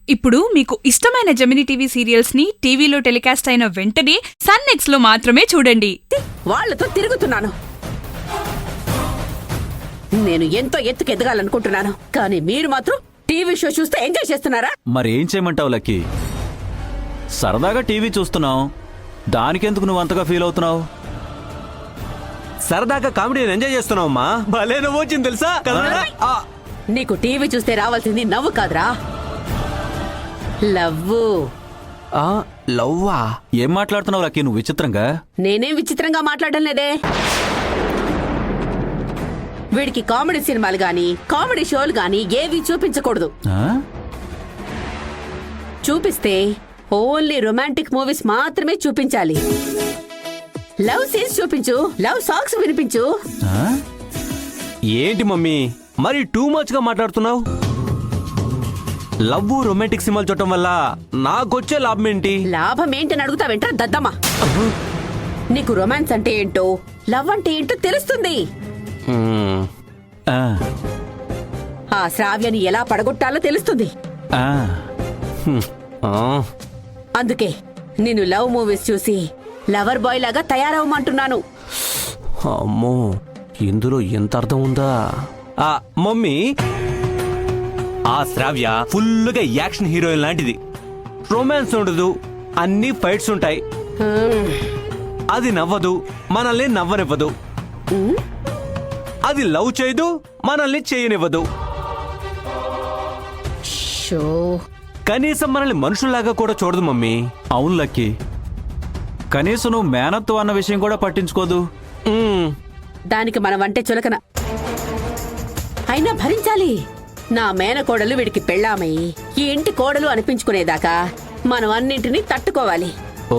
ఇప్పుడు మీకు ఇష్టమైన జెమినీ టీవీ సీరియల్స్ ని టీవీలో టెలికాస్ట్ అయిన వెంటనే సన్ నెక్స్ట్ లో మాత్రమే చూడండి. వాళ్లతో తిరుగుతున్నాను. నేను ఎంతో ఎత్తుకు ఎదగాలనుకుంటున్నాను, కానీ మీరు మాత్రం టీవీ షో చూస్తే ఎంజాయ్ చేస్తున్నారా? మరేం చేయమంటావు లక్కీ? సరదాగా టీవీ చూస్తున్నావు, దానికెందుకు నువ్వు అంతగా ఫీల్ అవుతున్నావు? సరదాగా కామెడీని ఎంజాయ్ చేస్తున్నావమ్మా. భలే నవ్వు వచ్చింది తెలుసా? నీకు టీవీ చూస్తే రావాల్సింది నవ్వు కాదురా, లవ్వు. లవ్వా? ఏం మాట్లాడుతున్నావు లక్కీ నువ్వు విచిత్రంగా? నేనేం విచిత్రంగా మాట్లాడడం లేదే. వీడికి కామెడీ సినిమాలు గాని కామెడీ షోలు గాని ఏవి చూపించకూడదు. ఆ? చూపిస్తే ఓన్లీ రొమాంటిక్ మూవీస్ మాత్రమే చూపించాలి. లవ్ సీన్స్ చూపించు, లవ్ సాంగ్స్ వినిపించు. ఆ? ఏంటి మమ్మీ మరి టూ మచ్ గా మాట్లాడుతున్నావు? లవ్ రొమాంటిక్ సినిమాలు చూడటం వల్ల నాకొచ్చే లాభం ఏంటి? లాభం ఏంటని అడుగుతావేంట దద్దమ్మా. నీకు రొమాన్స్ అంటే ఏంటో, లవ్ అంటే ఏంటో తెలుస్తుంది. ఆ. ఆ శ్రావ్యని ఎలా పడగొట్టాలో తెలుస్తుంది. ఆ. అందుకే నేను లవ్ మూవీస్ చూసి లవర్ బాయ్ లాగా తయారవమంటున్నాను. అమ్మో, ఇందులో ఎంత అర్థం ఉందా? మమ్మీ, ఆ శ్రావ్య ఫుల్గా యాక్షన్ హీరోయిన్ లాంటిది. రొమాన్స్ ఉండదు, అన్ని ఫైట్స్ ఉంటాయి. అది నవ్వదు, మనల్ని నవ్వనివ్వదు. అది లవ్ చేయదు, మనల్ని చేయనివ్వదు. షో కనీసం మనల్ని మనుషుల్లాగా కూడా చూడదు మమ్మీ. అవును లక్కీ, కనీసం నువ్వు మేనత్వం అన్న విషయం కూడా పట్టించుకోదు. దానికి మనమంటే చులకన అయినా భరించాలి. నా మేనకోడలు వీడికి పెళ్ళామై ఈ ఇంటి కోడలు అనిపించుకునేదాకా మనం అన్నింటినీ తట్టుకోవాలి. ఓ